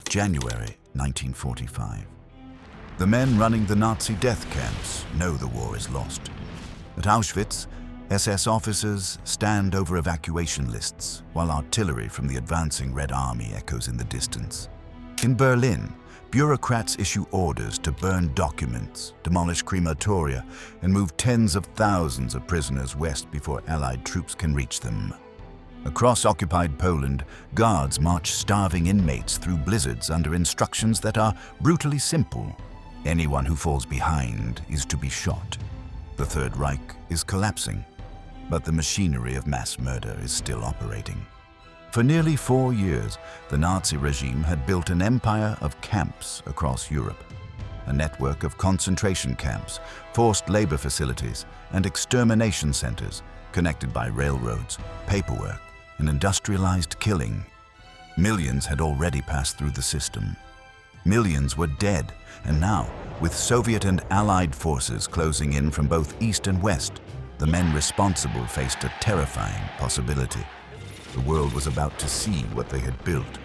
January 1945. The men running the Nazi death camps know the war is lost. At Auschwitz, SS officers stand over evacuation lists while artillery from the advancing Red Army echoes in the distance. In Berlin, bureaucrats issue orders to burn documents, demolish crematoria, and move tens of thousands of prisoners west before Allied troops can reach them. Across occupied Poland, guards march starving inmates through blizzards under instructions that are brutally simple. Anyone who falls behind is to be shot. The Third Reich is collapsing, but the machinery of mass murder is still operating. For nearly 4 years, the Nazi regime had built an empire of camps across Europe. A network of concentration camps, forced labor facilities, and extermination centers connected by railroads, paperwork, and industrialized killing. Millions had already passed through the system. Millions were dead, and now, with Soviet and Allied forces closing in from both east and west, the men responsible faced a terrifying possibility. The world was about to see what they had built.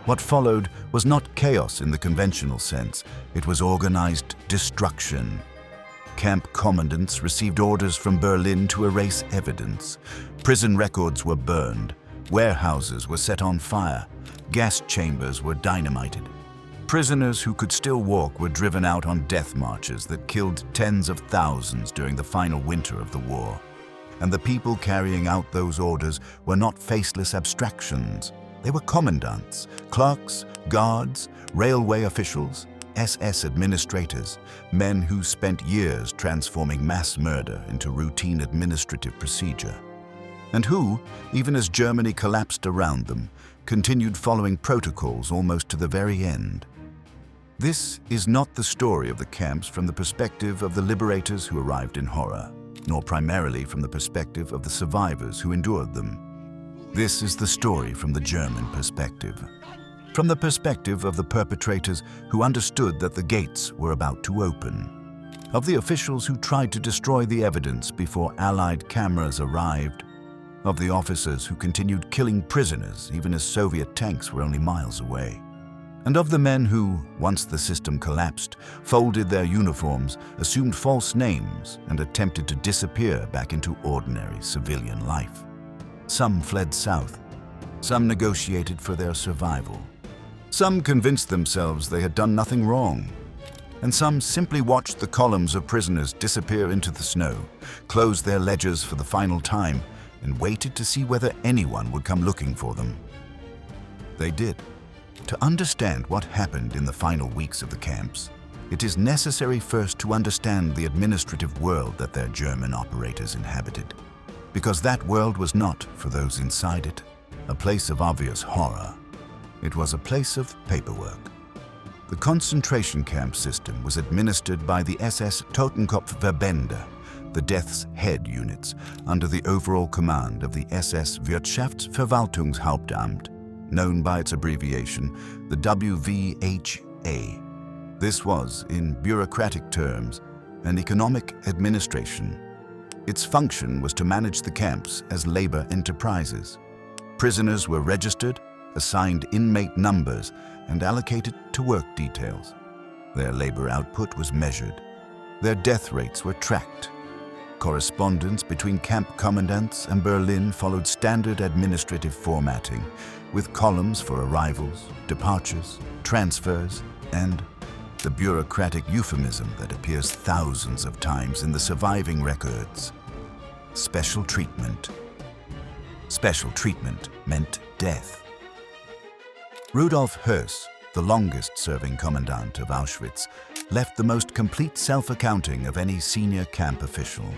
What followed was not chaos in the conventional sense, it was organized destruction. Camp commandants received orders from Berlin to erase evidence. Prison records were burned. Warehouses were set on fire. Gas chambers were dynamited. Prisoners who could still walk were driven out on death marches that killed tens of thousands during the final winter of the war. And the people carrying out those orders were not faceless abstractions. They were commandants, clerks, guards, railway officials, SS administrators, men who spent years transforming mass murder into routine administrative procedure, and who, even as Germany collapsed around them, continued following protocols almost to the very end. This is not the story of the camps from the perspective of the liberators who arrived in horror, nor primarily from the perspective of the survivors who endured them. This is the story from the German perspective. From the perspective of the perpetrators who understood that the gates were about to open, of the officials who tried to destroy the evidence before Allied cameras arrived, of the officers who continued killing prisoners even as Soviet tanks were only miles away, and of the men who, once the system collapsed, folded their uniforms, assumed false names, and attempted to disappear back into ordinary civilian life. Some fled south. Some negotiated for their survival. Some convinced themselves they had done nothing wrong, and some simply watched the columns of prisoners disappear into the snow, closed their ledgers for the final time, and waited to see whether anyone would come looking for them. They did. To understand what happened in the final weeks of the camps, it is necessary first to understand the administrative world that their German operators inhabited, because that world was not, for those inside it, a place of obvious horror. It was a place of paperwork. The concentration camp system was administered by the SS Totenkopfverbände, the Death's Head units, under the overall command of the SS Wirtschaftsverwaltungshauptamt, known by its abbreviation, the WWII. This was, in bureaucratic terms, an economic administration. Its function was to manage the camps as labor enterprises. Prisoners were registered, assigned inmate numbers, and allocated to work details. Their labor output was measured. Their death rates were tracked. Correspondence between camp commandants and Berlin followed standard administrative formatting, with columns for arrivals, departures, transfers, and the bureaucratic euphemism that appears thousands of times in the surviving records: special treatment. Special treatment meant death. Rudolf Höss, the longest-serving commandant of Auschwitz, left the most complete self-accounting of any senior camp official.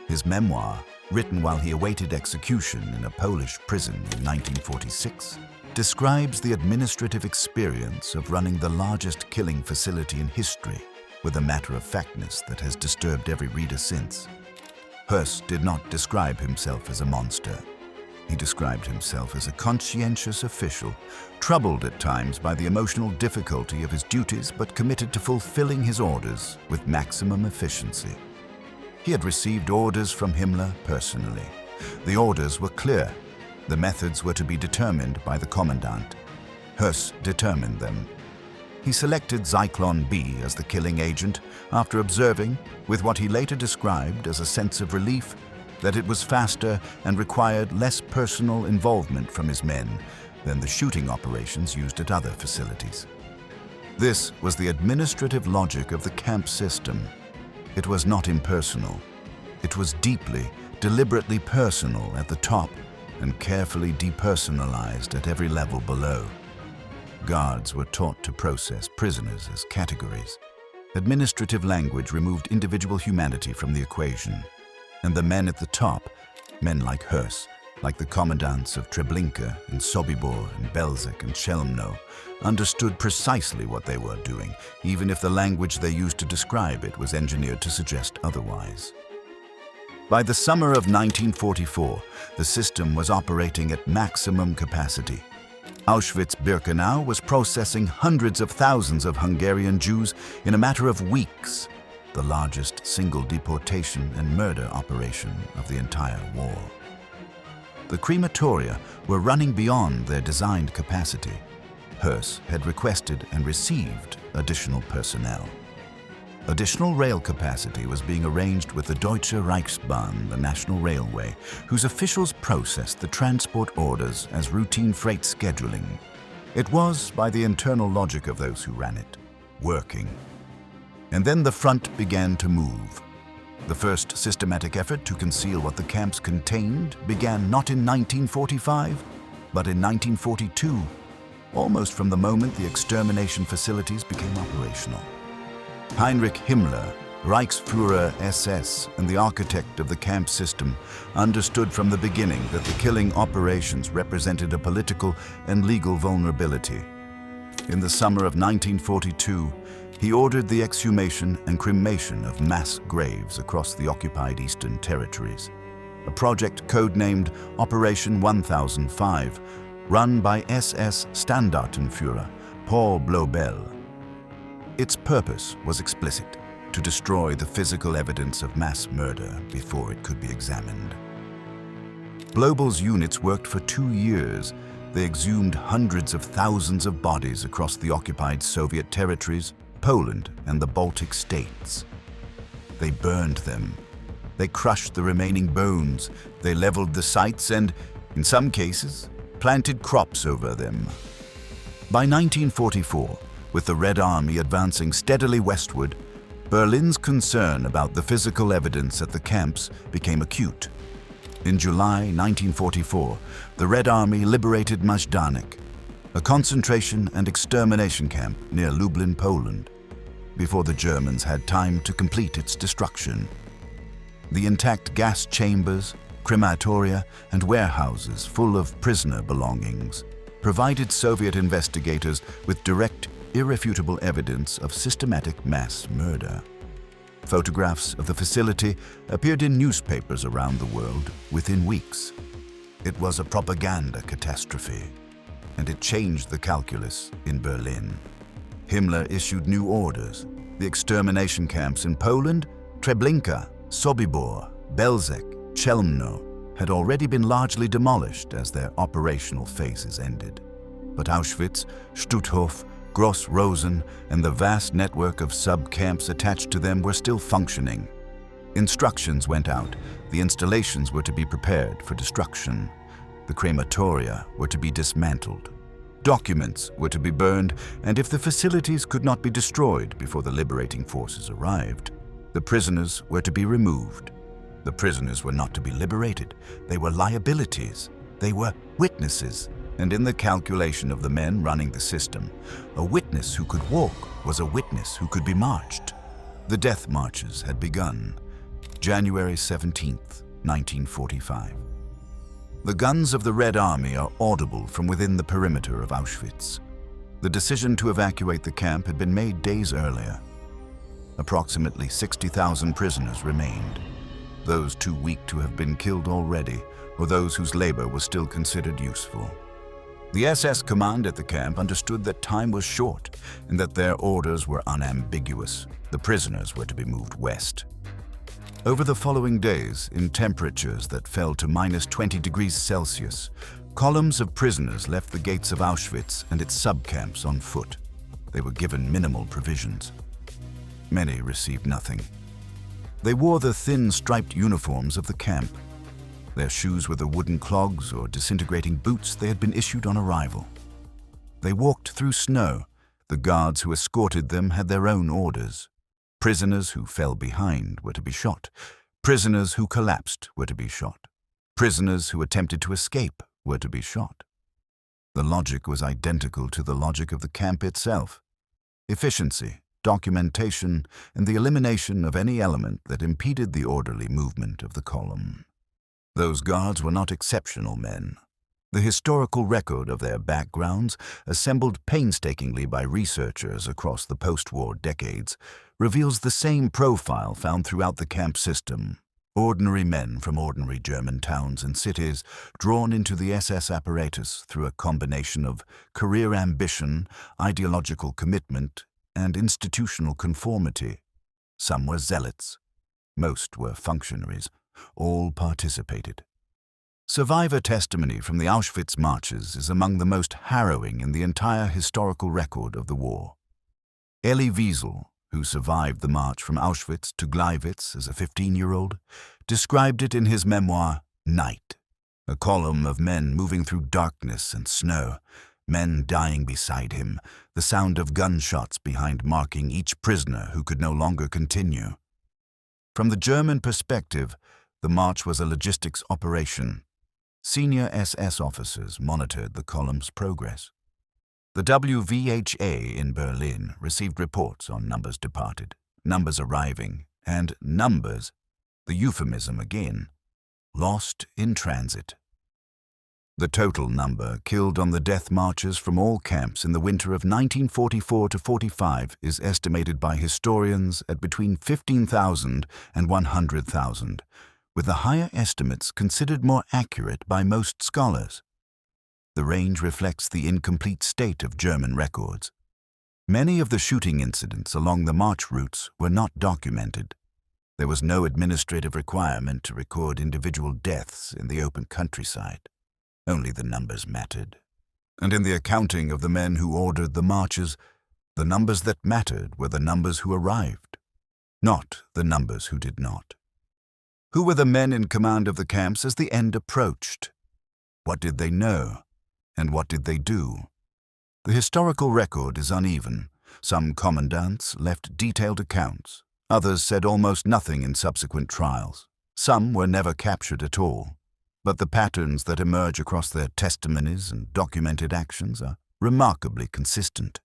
His memoir, written while he awaited execution in a Polish prison in 1946, describes the administrative experience of running the largest killing facility in history with a matter-of-factness that has disturbed every reader since. Höss did not describe himself as a monster. He described himself as a conscientious official, troubled at times by the emotional difficulty of his duties but committed to fulfilling his orders with maximum efficiency. He had received orders from Himmler personally. The orders were clear. The methods were to be determined by the commandant. Höss determined them. He selected Zyklon B as the killing agent after observing, with what he later described as a sense of relief, that it was faster and required less personal involvement from his men than the shooting operations used at other facilities. This was the administrative logic of the camp system. It was not impersonal. It was deeply, deliberately personal at the top and carefully depersonalized at every level below. Guards were taught to process prisoners as categories. Administrative language removed individual humanity from the equation. And the men at the top, men like Höss, like the commandants of Treblinka and Sobibor and Belzec and Chelmno, understood precisely what they were doing, even if the language they used to describe it was engineered to suggest otherwise. By the summer of 1944, the system was operating at maximum capacity. Auschwitz-Birkenau was processing hundreds of thousands of Hungarian Jews in a matter of weeks, the largest single deportation and murder operation of the entire war. The crematoria were running beyond their designed capacity. Höss had requested and received additional personnel. Additional rail capacity was being arranged with the Deutsche Reichsbahn, the national railway, whose officials processed the transport orders as routine freight scheduling. It was, by the internal logic of those who ran it, working. And then the front began to move. The first systematic effort to conceal what the camps contained began not in 1945, but in 1942, almost from the moment the extermination facilities became operational. Heinrich Himmler, Reichsführer SS and the architect of the camp system, understood from the beginning that the killing operations represented a political and legal vulnerability. In the summer of 1942, he ordered the exhumation and cremation of mass graves across the occupied Eastern Territories, a project codenamed Operation 1005, run by SS Standartenführer Paul Blobel. Its purpose was explicit: to destroy the physical evidence of mass murder before it could be examined. Blobel's units worked for 2 years. They exhumed hundreds of thousands of bodies across the occupied Soviet territories, Poland, and the Baltic states. They burned them. They crushed the remaining bones. They leveled the sites and, in some cases, planted crops over them. By 1944, with the Red Army advancing steadily westward, Berlin's concern about the physical evidence at the camps became acute. In July 1944, the Red Army liberated Majdanek, a concentration and extermination camp near Lublin, Poland, before the Germans had time to complete its destruction. The intact gas chambers, crematoria, and warehouses full of prisoner belongings provided Soviet investigators with direct, irrefutable evidence of systematic mass murder. Photographs of the facility appeared in newspapers around the world within weeks. It was a propaganda catastrophe, and it changed the calculus in Berlin. Himmler issued new orders. The extermination camps in Poland, Treblinka, Sobibor, Belzec, Chelmno, had already been largely demolished as their operational phases ended. But Auschwitz, Stutthof, Gross Rosen, and the vast network of sub-camps attached to them were still functioning. Instructions went out. The installations were to be prepared for destruction. The crematoria were to be dismantled. Documents were to be burned, and if the facilities could not be destroyed before the liberating forces arrived, the prisoners were to be removed. The prisoners were not to be liberated. They were liabilities. They were witnesses. And in the calculation of the men running the system, a witness who could walk was a witness who could be marched. The death marches had begun. January 17th, 1945. The guns of the Red Army are audible from within the perimeter of Auschwitz. The decision to evacuate the camp had been made days earlier. Approximately 60,000 prisoners remained, those too weak to have been killed already, or those whose labor was still considered useful. The SS command at the camp understood that time was short and that their orders were unambiguous. The prisoners were to be moved west. Over the following days, in temperatures that fell to -20 degrees Celsius, Columns of prisoners left the gates of Auschwitz and its subcamps on foot. They were given minimal provisions. Many received nothing. They wore the thin striped uniforms of the camp. Their shoes were the wooden clogs or disintegrating boots they had been issued on arrival. They walked through snow. The guards who escorted them had their own orders. Prisoners who fell behind were to be shot. Prisoners who collapsed were to be shot. Prisoners who attempted to escape were to be shot. The logic was identical to the logic of the camp itself. Efficiency, documentation, and the elimination of any element that impeded the orderly movement of the column. Those guards were not exceptional men. The historical record of their backgrounds, assembled painstakingly by researchers across the post-war decades, reveals the same profile found throughout the camp system. Ordinary men from ordinary German towns and cities drawn into the SS apparatus through a combination of career ambition, ideological commitment, and institutional conformity. Some were zealots. Most were functionaries. All participated. Survivor testimony from the Auschwitz marches is among the most harrowing in the entire historical record of the war. Elie Wiesel, who survived the march from Auschwitz to Gleiwitz as a 15-year-old, described it in his memoir, Night. A column of men moving through darkness and snow, men dying beside him, the sound of gunshots behind marking each prisoner who could no longer continue. From the German perspective, the march was a logistics operation. Senior SS officers monitored the column's progress. The WWII in Berlin received reports on numbers departed, numbers arriving, and numbers, the euphemism again, lost in transit. The total number killed on the death marches from all camps in the winter of 1944 to 45 is estimated by historians at between 15,000 and 100,000, with the higher estimates considered more accurate by most scholars. The range reflects the incomplete state of German records. Many of the shooting incidents along the march routes were not documented. There was no administrative requirement to record individual deaths in the open countryside. Only the numbers mattered. And in the accounting of the men who ordered the marches, the numbers that mattered were the numbers who arrived, not the numbers who did not. Who were the men in command of the camps as the end approached? What did they know? And what did they do? The historical record is uneven. Some commandants left detailed accounts. Others said almost nothing in subsequent trials. Some were never captured at all. But the patterns that emerge across their testimonies and documented actions are remarkably consistent.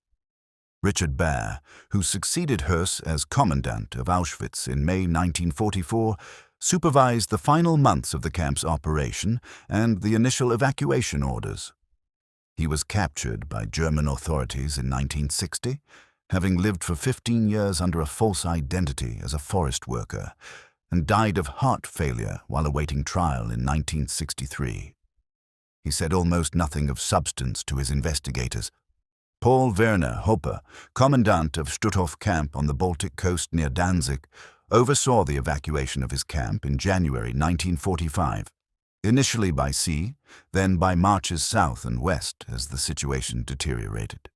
Richard Baer, who succeeded Höss as commandant of Auschwitz in May 1944, supervised the final months of the camp's operation and the initial evacuation orders. He was captured by German authorities in 1960, having lived for 15 years under a false identity as a forest worker, and died of heart failure while awaiting trial in 1963. He said almost nothing of substance to his investigators. Paul Werner Hoppe, commandant of Stutthof camp on the Baltic coast near Danzig, oversaw the evacuation of his camp in January 1945, initially by sea, then by marches south and west as the situation deteriorated.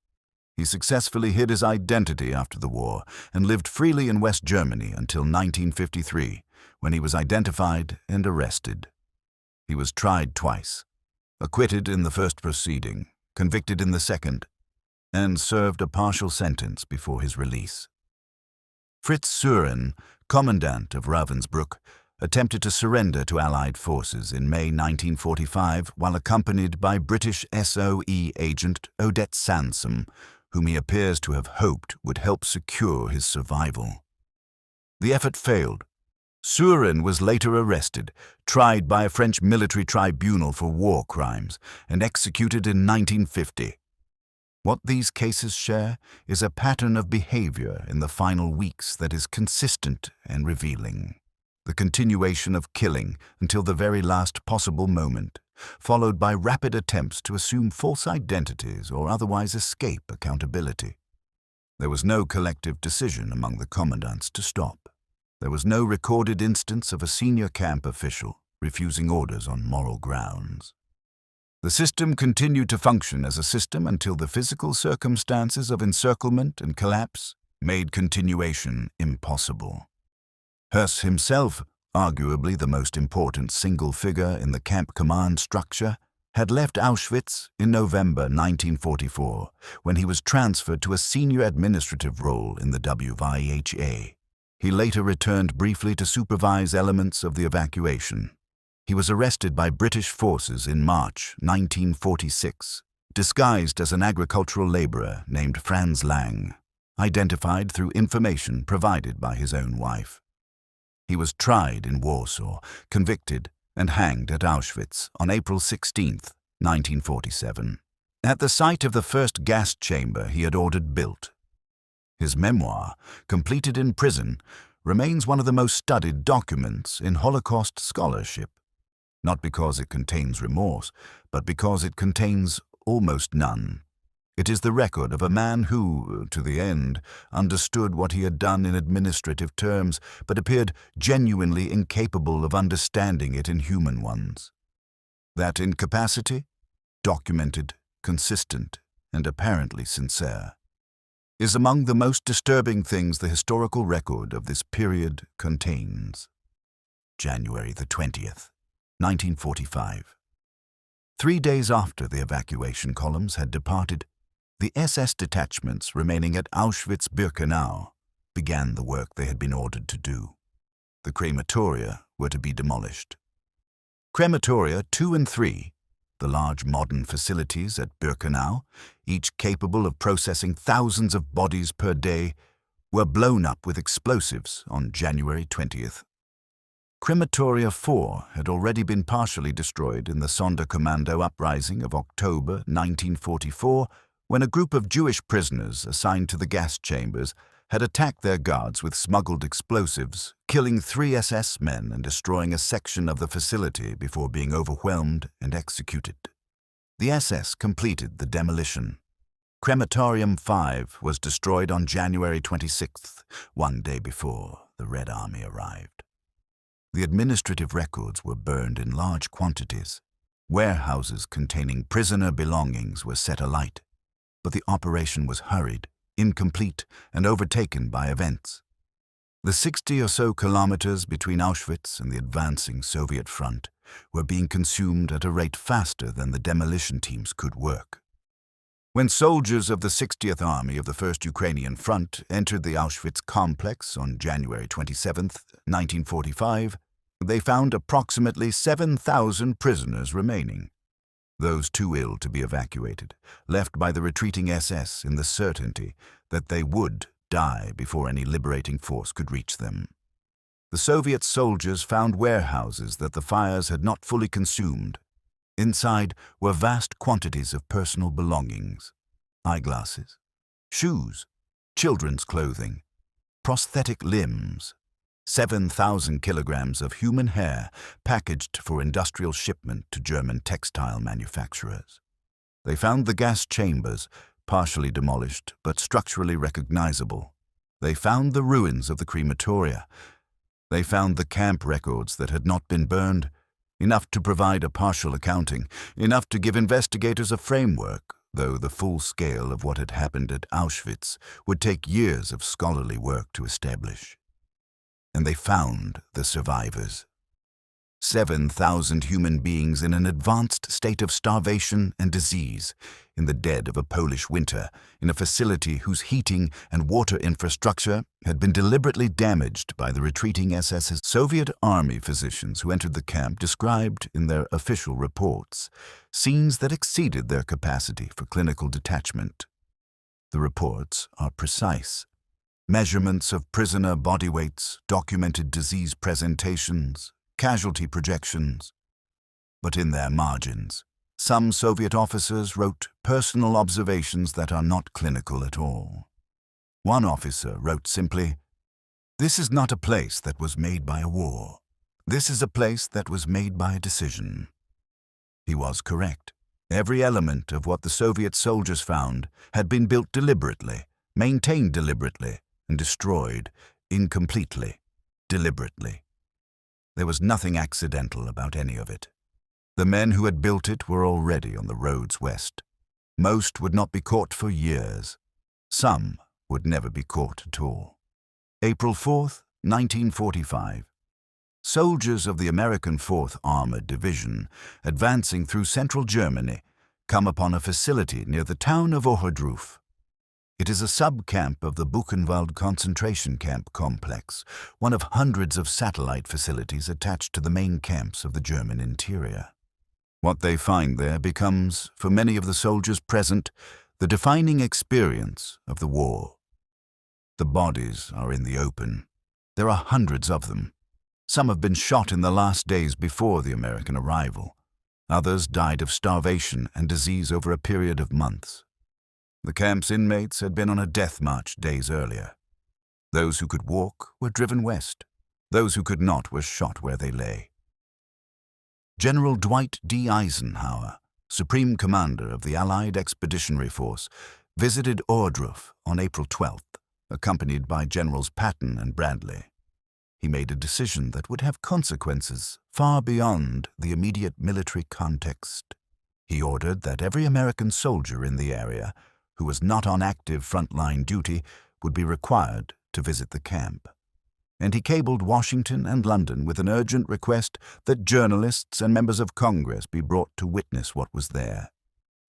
He successfully hid his identity after the war and lived freely in West Germany until 1953, when he was identified and arrested. He was tried twice, acquitted in the first proceeding, convicted in the second, and served a partial sentence before his release. Fritz Sören, commandant of Ravensbrück, attempted to surrender to Allied forces in May 1945 while accompanied by British SOE agent Odette Sansom, whom he appears to have hoped would help secure his survival. The effort failed. Sören was later arrested, tried by a French military tribunal for war crimes, and executed in 1950. What these cases share is a pattern of behavior in the final weeks that is consistent and revealing. The continuation of killing until the very last possible moment, followed by rapid attempts to assume false identities or otherwise escape accountability. There was no collective decision among the commandants to stop. There was no recorded instance of a senior camp official refusing orders on moral grounds. The system continued to function as a system until the physical circumstances of encirclement and collapse made continuation impossible. Höss himself, arguably the most important single figure in the camp command structure, had left Auschwitz in November 1944 when he was transferred to a senior administrative role in the WWII. He later returned briefly to supervise elements of the evacuation. He was arrested by British forces in March 1946, disguised as an agricultural laborer named Franz Lang, identified through information provided by his own wife. He was tried in Warsaw, convicted, and hanged at Auschwitz on April 16, 1947, at the site of the first gas chamber he had ordered built. His memoir, completed in prison, remains one of the most studied documents in Holocaust scholarship, not because it contains remorse, but because it contains almost none. It is the record of a man who, to the end, understood what he had done in administrative terms, but appeared genuinely incapable of understanding it in human ones. That incapacity, documented, consistent, and apparently sincere, is among the most disturbing things the historical record of this period contains. January the 20th, 1945. 3 days after the evacuation columns had departed, the SS detachments remaining at Auschwitz-Birkenau began the work they had been ordered to do. The crematoria were to be demolished. Crematoria 2 and 3, the large modern facilities at Birkenau, each capable of processing thousands of bodies per day, were blown up with explosives on January 20th. Crematoria 4 had already been partially destroyed in the Sonderkommando uprising of October 1944, when a group of Jewish prisoners assigned to the gas chambers had attacked their guards with smuggled explosives, killing 3 SS men and destroying a section of the facility before being overwhelmed and executed. The SS completed the demolition. Crematorium 5 was destroyed on January 26th, 1 day before the Red Army arrived. The administrative records were burned in large quantities. Warehouses containing prisoner belongings were set alight, but the operation was hurried, incomplete, and overtaken by events. The 60 or so kilometers between Auschwitz and the advancing Soviet front were being consumed at a rate faster than the demolition teams could work. When soldiers of the 60th Army of the First Ukrainian Front entered the Auschwitz complex on January 27, 1945, they found approximately 7,000 prisoners remaining. Those too ill to be evacuated, left by the retreating SS in the certainty that they would die before any liberating force could reach them. The Soviet soldiers found warehouses that the fires had not fully consumed. Inside were vast quantities of personal belongings: eyeglasses, shoes, children's clothing, prosthetic limbs, 7,000 kilograms of human hair packaged for industrial shipment to German textile manufacturers. They found the gas chambers, partially demolished but structurally recognizable. They found the ruins of the crematoria. They found the camp records that had not been burned, enough to provide a partial accounting, enough to give investigators a framework, though the full scale of what had happened at Auschwitz would take years of scholarly work to establish. And they found the survivors. 7,000 human beings in an advanced state of starvation and disease, in the dead of a Polish winter, in a facility whose heating and water infrastructure had been deliberately damaged by the retreating SS's. Soviet army physicians who entered the camp described in their official reports scenes that exceeded their capacity for clinical detachment. The reports are precise. Measurements of prisoner body weights, documented disease presentations, casualty projections. But in their margins, some Soviet officers wrote personal observations that are not clinical at all. One officer wrote simply, "This is not a place that was made by a war. This is a place that was made by a decision." He was correct. Every element of what the Soviet soldiers found had been built deliberately, maintained deliberately, and destroyed incompletely, deliberately. There was nothing accidental about any of it. The men who had built it were already on the roads west. Most would not be caught for years. Some would never be caught at all. April 4th, 1945. Soldiers of the American 4th Armored Division, advancing through central Germany, come upon a facility near the town of Ohrdruf. It is a sub-camp of the Buchenwald concentration camp complex, one of hundreds of satellite facilities attached to the main camps of the German interior. What they find there becomes, for many of the soldiers present, the defining experience of the war. The bodies are in the open. There are hundreds of them. Some have been shot in the last days before the American arrival. Others died of starvation and disease over a period of months. The camp's inmates had been on a death march days earlier. Those who could walk were driven west. Those who could not were shot where they lay. General Dwight D. Eisenhower, Supreme Commander of the Allied Expeditionary Force, visited Ohrdruf on April 12th, accompanied by Generals Patton and Bradley. He made a decision that would have consequences far beyond the immediate military context. He ordered that every American soldier in the area who was not on active frontline duty would be required to visit the camp. And he cabled Washington and London with an urgent request that journalists and members of Congress be brought to witness what was there.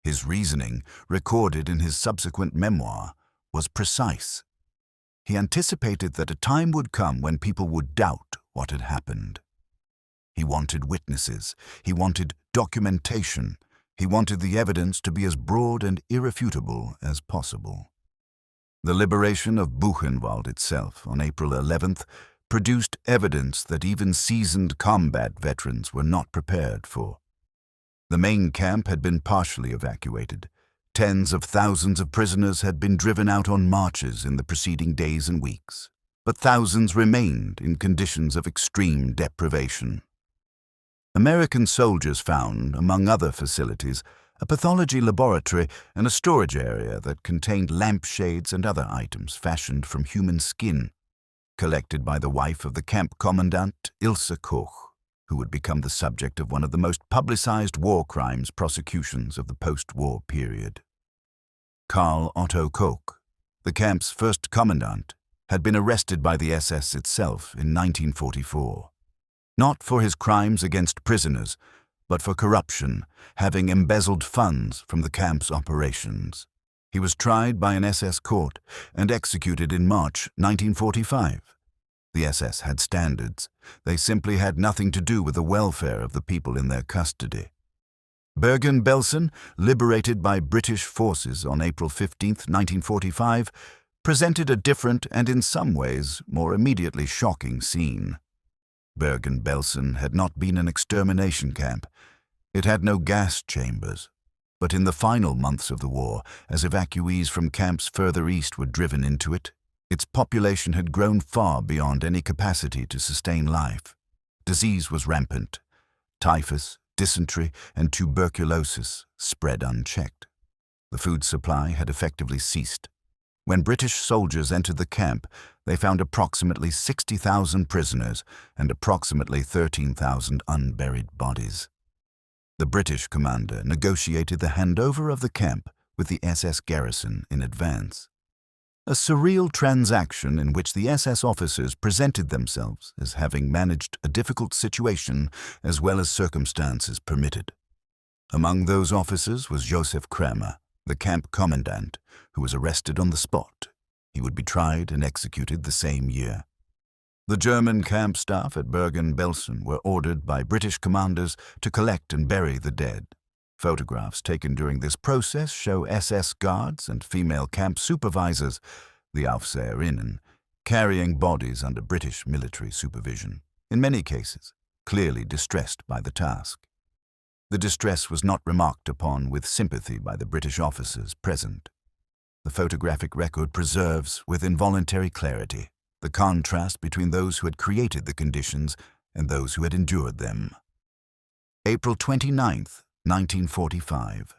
His reasoning, recorded in his subsequent memoir, was precise. He anticipated that a time would come when people would doubt what had happened. He wanted witnesses. He wanted documentation. He wanted the evidence to be as broad and irrefutable as possible. The liberation of Buchenwald itself on April 11th produced evidence that even seasoned combat veterans were not prepared for. The main camp had been partially evacuated. Tens of thousands of prisoners had been driven out on marches in the preceding days and weeks, but thousands remained in conditions of extreme deprivation. American soldiers found, among other facilities, a pathology laboratory and a storage area that contained lampshades and other items fashioned from human skin, collected by the wife of the camp commandant, Ilse Koch, who would become the subject of one of the most publicized war crimes prosecutions of the post-war period. Karl Otto Koch, the camp's first commandant, had been arrested by the SS itself in 1944, not for his crimes against prisoners, but for corruption, having embezzled funds from the camp's operations. He was tried by an SS court and executed in March 1945. The SS had standards. They simply had nothing to do with the welfare of the people in their custody. Bergen-Belsen, liberated by British forces on April 15, 1945, presented a different and in some ways more immediately shocking scene. Bergen-Belsen had not been an extermination camp. It had no gas chambers. But in the final months of the war, as evacuees from camps further east were driven into it, its population had grown far beyond any capacity to sustain life. Disease was rampant. Typhus, dysentery, and tuberculosis spread unchecked. The food supply had effectively ceased. When British soldiers entered the camp, they found approximately 60,000 prisoners and approximately 13,000 unburied bodies. The British commander negotiated the handover of the camp with the SS garrison in advance. A surreal transaction in which the SS officers presented themselves as having managed a difficult situation as well as circumstances permitted. Among those officers was Josef Kramer, the camp commandant, who was arrested on the spot. He would be tried and executed the same year. The German camp staff at Bergen-Belsen were ordered by British commanders to collect and bury the dead. Photographs taken during this process show SS guards and female camp supervisors, the Aufseherinnen, carrying bodies under British military supervision, in many cases clearly distressed by the task. The distress was not remarked upon with sympathy by the British officers present. The photographic record preserves, with involuntary clarity, the contrast between those who had created the conditions and those who had endured them. April 29, 1945.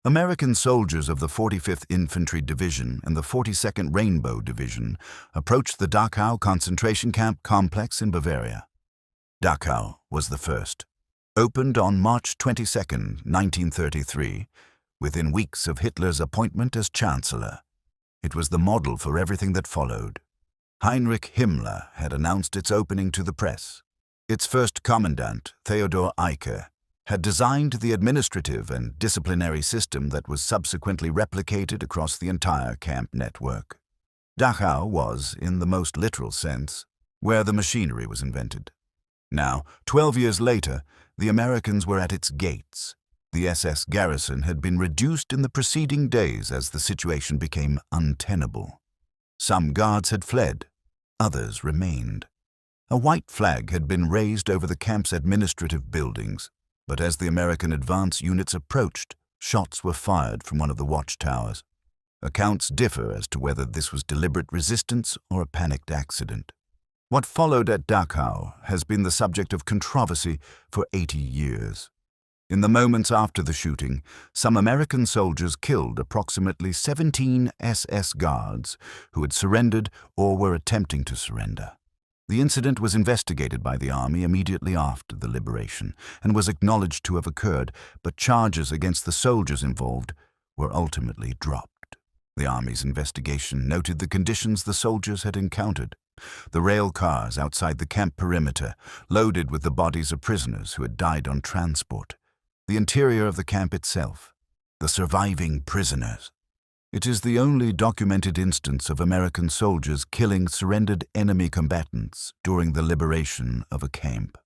American soldiers of the 45th Infantry Division and the 42nd Rainbow Division approached the Dachau concentration camp complex in Bavaria. Dachau was the first. Opened on March 22, 1933, within weeks of Hitler's appointment as Chancellor. It was the model for everything that followed. Heinrich Himmler had announced its opening to the press. Its first commandant, Theodor Eicke, had designed the administrative and disciplinary system that was subsequently replicated across the entire camp network. Dachau was, in the most literal sense, where the machinery was invented. Now, 12 years later, the Americans were at its gates. The SS garrison had been reduced in the preceding days as the situation became untenable. Some guards had fled, others remained. A white flag had been raised over the camp's administrative buildings, but as the American advance units approached, shots were fired from one of the watchtowers. Accounts differ as to whether this was deliberate resistance or a panicked accident. What followed at Dachau has been the subject of controversy for 80 years. In the moments after the shooting, some American soldiers killed approximately 17 SS guards who had surrendered or were attempting to surrender. The incident was investigated by the army immediately after the liberation and was acknowledged to have occurred, but charges against the soldiers involved were ultimately dropped. The army's investigation noted the conditions the soldiers had encountered. The rail cars outside the camp perimeter, loaded with the bodies of prisoners who had died on transport. The interior of the camp itself. The surviving prisoners. It is the only documented instance of American soldiers killing surrendered enemy combatants during the liberation of a camp.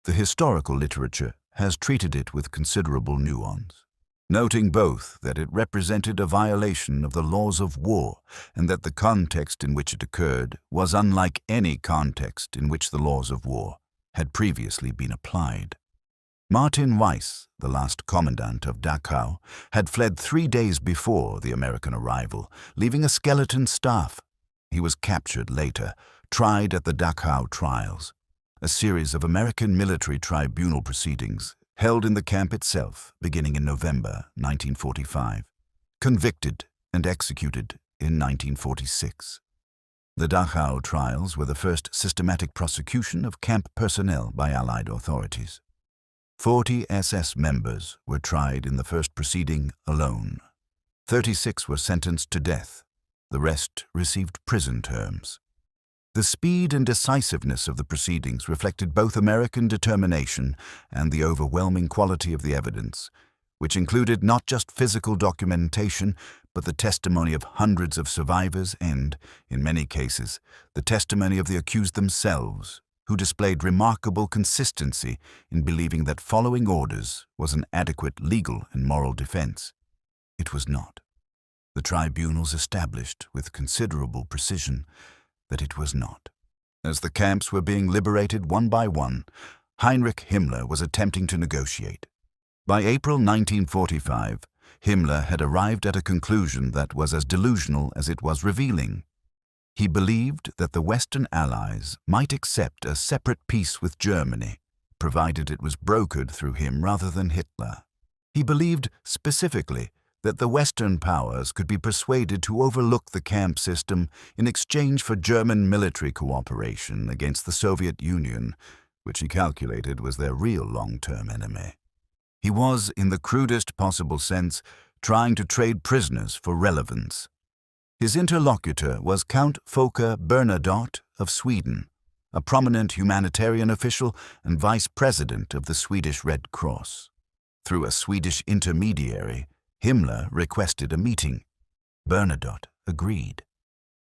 The historical literature has treated it with considerable nuance, noting both that it represented a violation of the laws of war and that the context in which it occurred was unlike any context in which the laws of war had previously been applied. Martin Weiss, the last commandant of Dachau, had fled 3 days before the American arrival, leaving a skeleton staff. He was captured later, tried at the Dachau trials, a series of American military tribunal proceedings held in the camp itself beginning in November 1945, convicted and executed in 1946. The Dachau trials were the first systematic prosecution of camp personnel by Allied authorities. 40 SS members were tried in the first proceeding alone. 36 were sentenced to death. The rest received prison terms. The speed and decisiveness of the proceedings reflected both American determination and the overwhelming quality of the evidence, which included not just physical documentation, but the testimony of hundreds of survivors and, in many cases, the testimony of the accused themselves, who displayed remarkable consistency in believing that following orders was an adequate legal and moral defense. It was not. The tribunals established with considerable precision that it was not. As the camps were being liberated one by one, Heinrich Himmler was attempting to negotiate. By April 1945, Himmler had arrived at a conclusion that was as delusional as it was revealing. He believed that the Western Allies might accept a separate peace with Germany, provided it was brokered through him rather than Hitler. He believed, specifically, that the Western powers could be persuaded to overlook the camp system in exchange for German military cooperation against the Soviet Union, which he calculated was their real long-term enemy. He was, in the crudest possible sense, trying to trade prisoners for relevance. His interlocutor was Count Folke Bernadotte of Sweden, a prominent humanitarian official and vice president of the Swedish Red Cross. Through a Swedish intermediary, Himmler requested a meeting. Bernadotte agreed.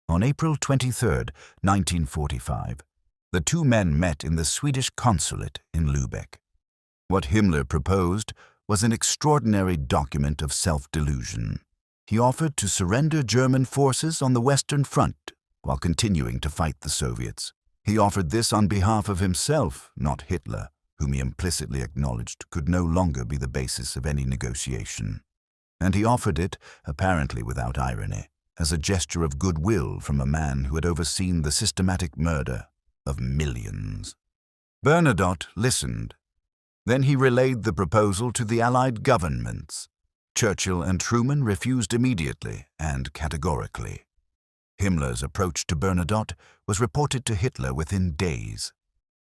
On April 23, 1945, the two men met in the Swedish consulate in Lübeck. What Himmler proposed was an extraordinary document of self-delusion. He offered to surrender German forces on the Western Front while continuing to fight the Soviets. He offered this on behalf of himself, not Hitler, whom he implicitly acknowledged could no longer be the basis of any negotiation. And he offered it, apparently without irony, as a gesture of goodwill from a man who had overseen the systematic murder of millions. Bernadotte listened. Then he relayed the proposal to the Allied governments. Churchill and Truman refused immediately and categorically. Himmler's approach to Bernadotte was reported to Hitler within days.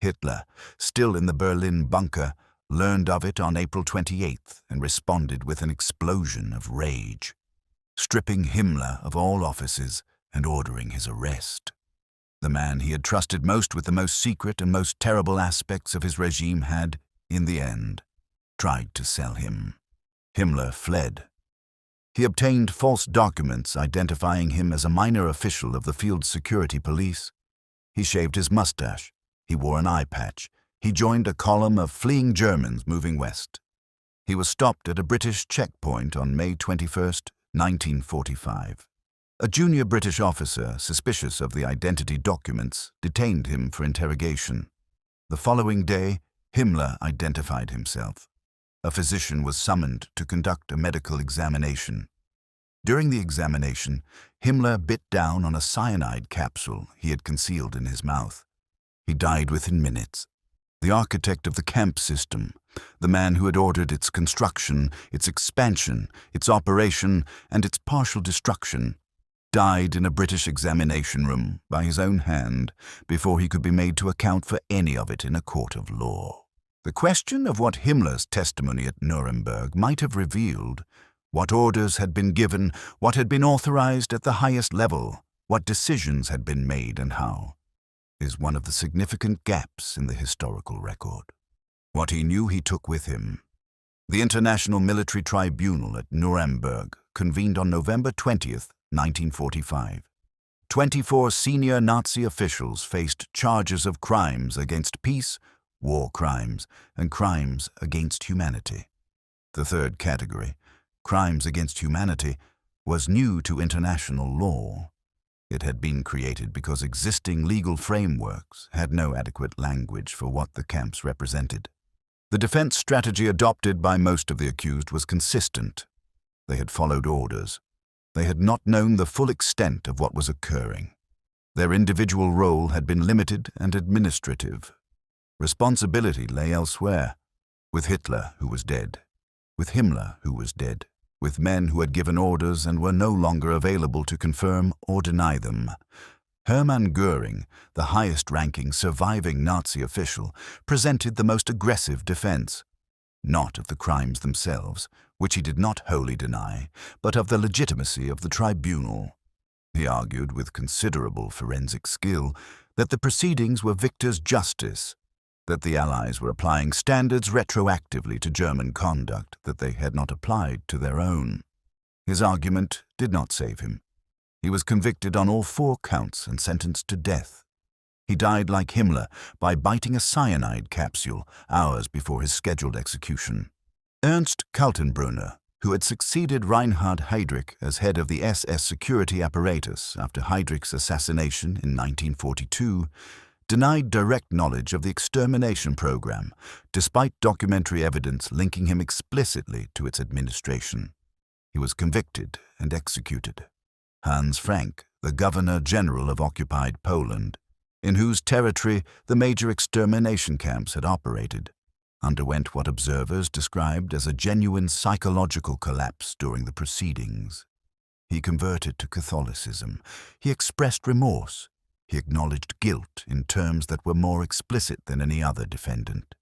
Hitler, still in the Berlin bunker, learned of it on April 28th and responded with an explosion of rage, stripping Himmler of all offices and ordering his arrest. The man he had trusted most with the most secret and most terrible aspects of his regime had, in the end, tried to sell him. Himmler fled. He obtained false documents identifying him as a minor official of the field security police. He shaved his mustache. He wore an eye patch. He joined a column of fleeing Germans moving west. He was stopped at a British checkpoint on May 21, 1945. A junior British officer, suspicious of the identity documents, detained him for interrogation. The following day, Himmler identified himself. A physician was summoned to conduct a medical examination. During the examination, Himmler bit down on a cyanide capsule he had concealed in his mouth. He died within minutes. The architect of the camp system, the man who had ordered its construction, its expansion, its operation, and its partial destruction, died in a British examination room by his own hand before he could be made to account for any of it in a court of law. The question of what Himmler's testimony at Nuremberg might have revealed, what orders had been given, what had been authorized at the highest level, what decisions had been made and how, is one of the significant gaps in the historical record. What he knew he took with him. The International Military Tribunal at Nuremberg convened on November 20th, 1945. 24 senior Nazi officials faced charges of crimes against peace, war crimes, and crimes against humanity. The third category, crimes against humanity, was new to international law. It had been created because existing legal frameworks had no adequate language for what the camps represented. The defense strategy adopted by most of the accused was consistent. They had followed orders. They had not known the full extent of what was occurring. Their individual role had been limited and administrative. Responsibility lay elsewhere, with Hitler, who was dead, with Himmler, who was dead, with men who had given orders and were no longer available to confirm or deny them. Hermann Göring, the highest-ranking surviving Nazi official, presented the most aggressive defense, not of the crimes themselves, which he did not wholly deny, but of the legitimacy of the tribunal. He argued with considerable forensic skill that the proceedings were victor's justice, that the Allies were applying standards retroactively to German conduct that they had not applied to their own. His argument did not save him. He was convicted on all 4 counts and sentenced to death. He died like Himmler by biting a cyanide capsule hours before his scheduled execution. Ernst Kaltenbrunner, who had succeeded Reinhard Heydrich as head of the SS security apparatus after Heydrich's assassination in 1942, denied direct knowledge of the extermination program, despite documentary evidence linking him explicitly to its administration. He was convicted and executed. Hans Frank, the Governor-General of occupied Poland, in whose territory the major extermination camps had operated, underwent what observers described as a genuine psychological collapse during the proceedings. He converted to Catholicism. He expressed remorse. He acknowledged guilt in terms that were more explicit than any other defendant.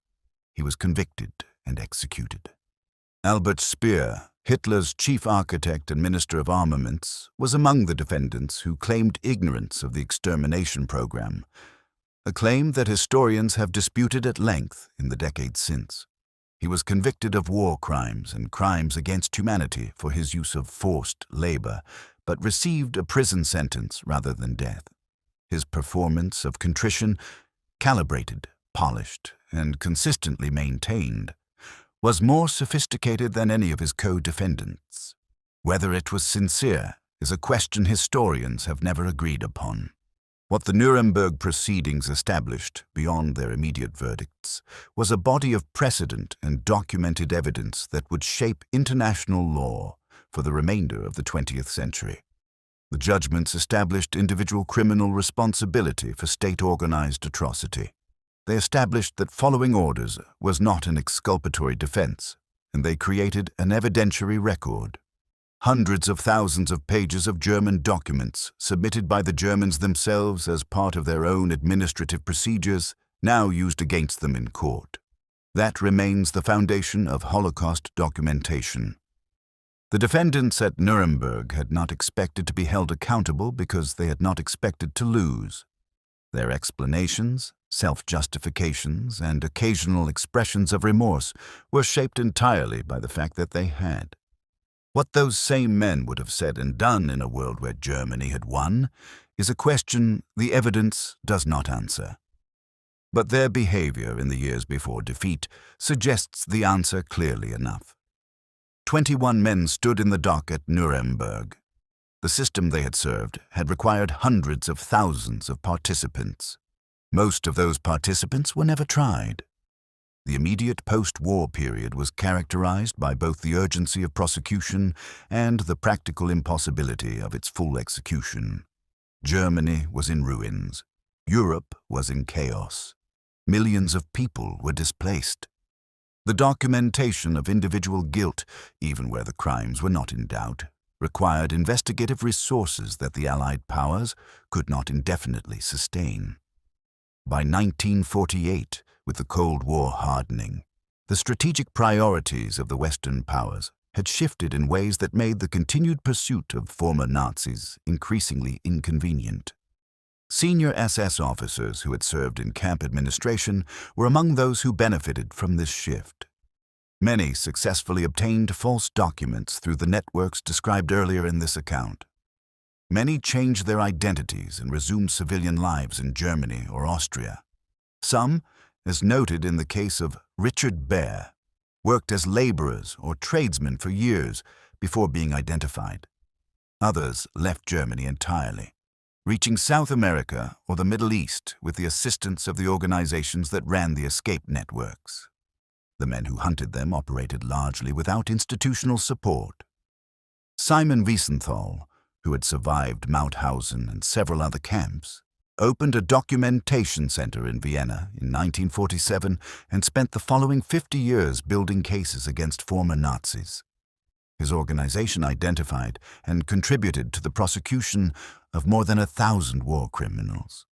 He was convicted and executed. Albert Speer, Hitler's chief architect and minister of armaments, was among the defendants who claimed ignorance of the extermination program, a claim that historians have disputed at length in the decades since. He was convicted of war crimes and crimes against humanity for his use of forced labor, but received a prison sentence rather than death. His performance of contrition, calibrated, polished, and consistently maintained, was more sophisticated than any of his co-defendants. Whether it was sincere is a question historians have never agreed upon. What the Nuremberg proceedings established, beyond their immediate verdicts, was a body of precedent and documented evidence that would shape international law for the remainder of the 20th century. The judgments established individual criminal responsibility for state-organized atrocity. They established that following orders was not an exculpatory defense, and they created an evidentiary record. Hundreds of thousands of pages of German documents, submitted by the Germans themselves as part of their own administrative procedures, now used against them in court. That remains the foundation of Holocaust documentation. The defendants at Nuremberg had not expected to be held accountable because they had not expected to lose. Their explanations, self-justifications, and occasional expressions of remorse were shaped entirely by the fact that they had. What those same men would have said and done in a world where Germany had won is a question the evidence does not answer. But their behavior in the years before defeat suggests the answer clearly enough. 21 men stood in the dock at Nuremberg. The system they had served had required hundreds of thousands of participants. Most of those participants were never tried. The immediate post-war period was characterized by both the urgency of prosecution and the practical impossibility of its full execution. Germany was in ruins. Europe was in chaos. Millions of people were displaced. The documentation of individual guilt, even where the crimes were not in doubt, required investigative resources that the Allied powers could not indefinitely sustain. By 1948, with the Cold War hardening, the strategic priorities of the Western powers had shifted in ways that made the continued pursuit of former Nazis increasingly inconvenient. Senior SS officers who had served in camp administration were among those who benefited from this shift. Many successfully obtained false documents through the networks described earlier in this account. Many changed their identities and resumed civilian lives in Germany or Austria. Some, as noted in the case of Richard Baer, worked as laborers or tradesmen for years before being identified. Others left Germany entirely, reaching South America or the Middle East with the assistance of the organizations that ran the escape networks. The men who hunted them operated largely without institutional support. Simon Wiesenthal, who had survived Mauthausen and several other camps, opened a documentation center in Vienna in 1947 and spent the following 50 years building cases against former Nazis. His organization identified and contributed to the prosecution of more than 1,000 war criminals.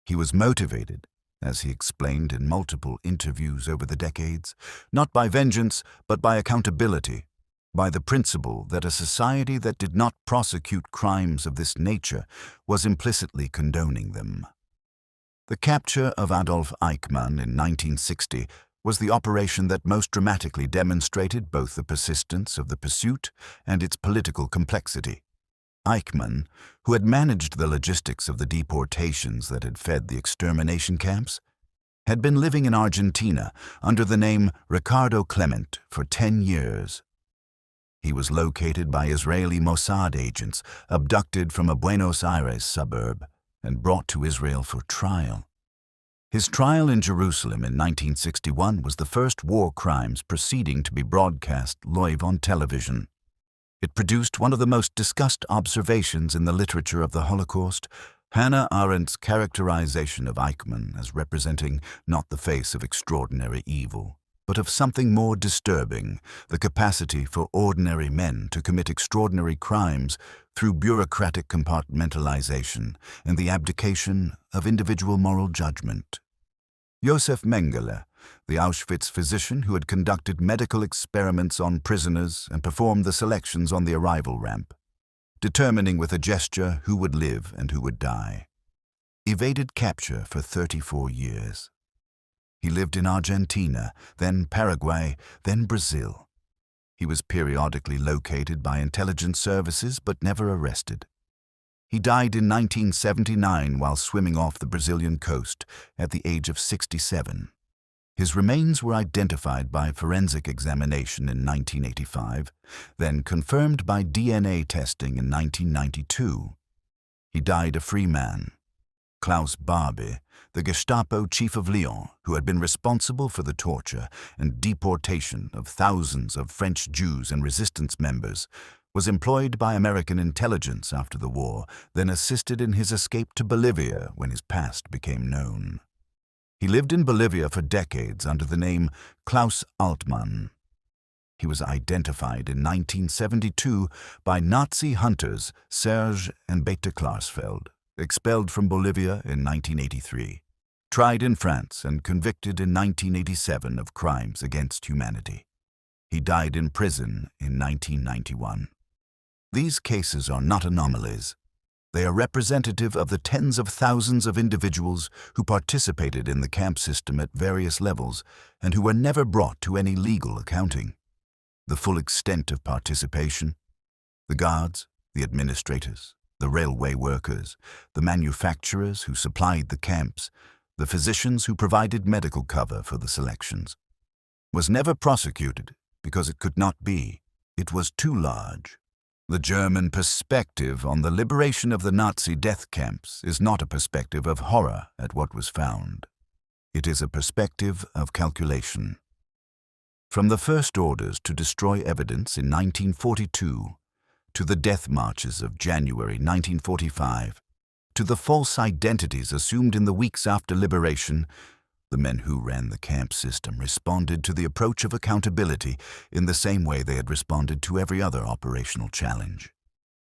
He was motivated, as he explained in multiple interviews over the decades, not by vengeance but by accountability, by the principle that a society that did not prosecute crimes of this nature was implicitly condoning them. The capture of Adolf Eichmann in 1960 was the operation that most dramatically demonstrated both the persistence of the pursuit and its political complexity. Eichmann, who had managed the logistics of the deportations that had fed the extermination camps, had been living in Argentina under the name Ricardo Clement for 10 years. He was located by Israeli Mossad agents, abducted from a Buenos Aires suburb, and brought to Israel for trial. His trial in Jerusalem in 1961 was the first war crimes proceeding to be broadcast live on television. It produced one of the most discussed observations in the literature of the Holocaust, Hannah Arendt's characterization of Eichmann as representing not the face of extraordinary evil, but of something more disturbing, the capacity for ordinary men to commit extraordinary crimes through bureaucratic compartmentalization and the abdication of individual moral judgment. Josef Mengele, the Auschwitz physician who had conducted medical experiments on prisoners and performed the selections on the arrival ramp, determining with a gesture who would live and who would die, evaded capture for 34 years. He lived in Argentina, then Paraguay, then Brazil. He was periodically located by intelligence services but never arrested. He died in 1979 while swimming off the Brazilian coast at the age of 67. His remains were identified by forensic examination in 1985, then confirmed by DNA testing in 1992. He died a free man. Klaus Barbie, the Gestapo chief of Lyon, who had been responsible for the torture and deportation of thousands of French Jews and resistance members, was employed by American intelligence after the war, then assisted in his escape to Bolivia when his past became known. He lived in Bolivia for decades under the name Klaus Altmann. He was identified in 1972 by Nazi hunters Serge and Beta Klarsfeld, expelled from Bolivia in 1983. tried in France and convicted in 1987 of crimes against humanity. He died in prison in 1991. These cases are not anomalies. They are representative of the tens of thousands of individuals who participated in the camp system at various levels and who were never brought to any legal accounting. The full extent of participation, the guards, the administrators, the railway workers, the manufacturers who supplied the camps, the physicians who provided medical cover for the selections, was never prosecuted because it could not be. It was too large. The German perspective on the liberation of the Nazi death camps is not a perspective of horror at what was found. It is a perspective of calculation. From the first orders to destroy evidence in 1942, to the death marches of January 1945, to the false identities assumed in the weeks after liberation, the men who ran the camp system responded to the approach of accountability in the same way they had responded to every other operational challenge.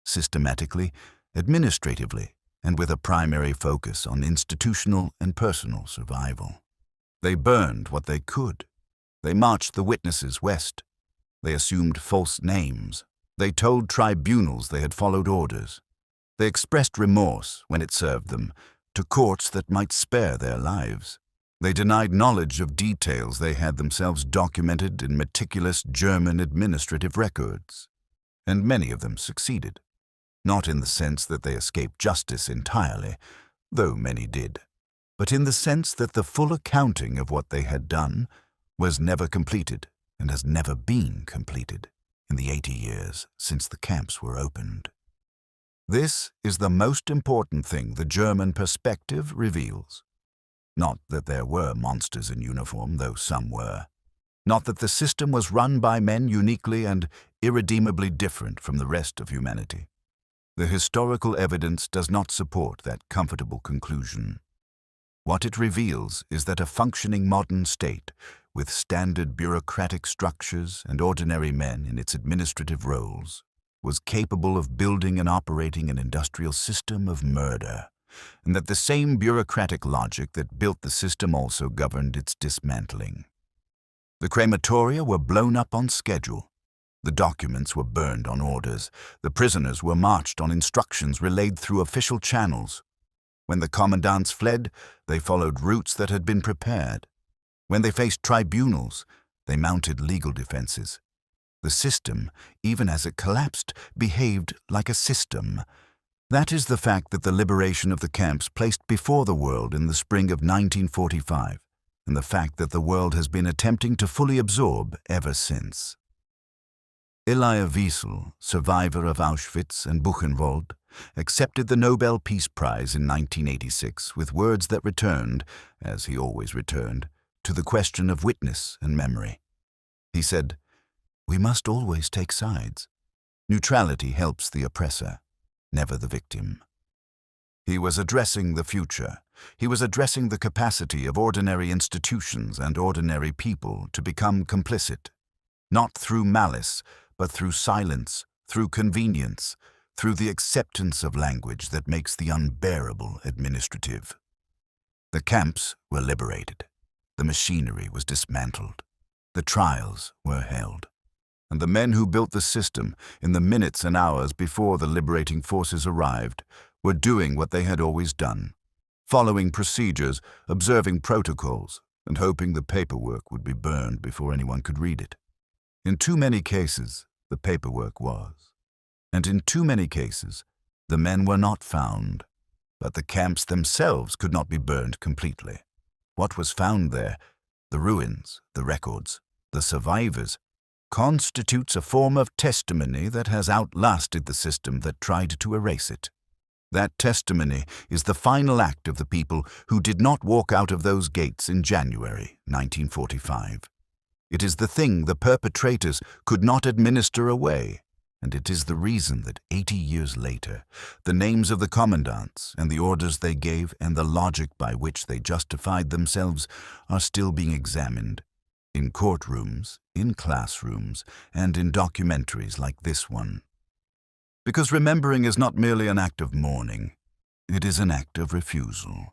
Systematically, administratively, and with a primary focus on institutional and personal survival. They burned what they could. They marched the witnesses west. They assumed false names. They told tribunals they had followed orders. They expressed remorse, when it served them, to courts that might spare their lives. They denied knowledge of details they had themselves documented in meticulous German administrative records. And many of them succeeded, not in the sense that they escaped justice entirely, though many did, but in the sense that the full accounting of what they had done was never completed and has never been completed in the 80 years since the camps were opened. This is the most important thing the German perspective reveals. Not that there were monsters in uniform, though some were. Not that the system was run by men uniquely and irredeemably different from the rest of humanity. The historical evidence does not support that comfortable conclusion. What it reveals is that a functioning modern state, with standard bureaucratic structures and ordinary men in its administrative roles, was capable of building and operating an industrial system of murder, and that the same bureaucratic logic that built the system also governed its dismantling. The crematoria were blown up on schedule. The documents were burned on orders. The prisoners were marched on instructions relayed through official channels. When the commandants fled, they followed routes that had been prepared. When they faced tribunals, they mounted legal defenses. The system, even as it collapsed, behaved like a system. That is the fact that the liberation of the camps placed before the world in the spring of 1945, and the fact that the world has been attempting to fully absorb ever since. Elie Wiesel, survivor of Auschwitz and Buchenwald, accepted the Nobel Peace Prize in 1986 with words that returned, as he always returned, to the question of witness and memory. He said, "We must always take sides. Neutrality helps the oppressor, never the victim." He was addressing the future. He was addressing the capacity of ordinary institutions and ordinary people to become complicit, not through malice, but through silence, through convenience, through the acceptance of language that makes the unbearable administrative. The camps were liberated. The machinery was dismantled. The trials were held. And the men who built the system, in the minutes and hours before the liberating forces arrived, were doing what they had always done, following procedures, observing protocols, and hoping the paperwork would be burned before anyone could read it. In too many cases, the paperwork was. And in too many cases, the men were not found, but the camps themselves could not be burned completely. What was found there, the ruins, the records, the survivors, constitutes a form of testimony that has outlasted the system that tried to erase it. That testimony is the final act of the people who did not walk out of those gates in January 1945. It is the thing the perpetrators could not administer away, and it is the reason that 80 years later, the names of the commandants and the orders they gave and the logic by which they justified themselves are still being examined, in courtrooms, in classrooms, and in documentaries like this one. Because remembering is not merely an act of mourning, it is an act of refusal.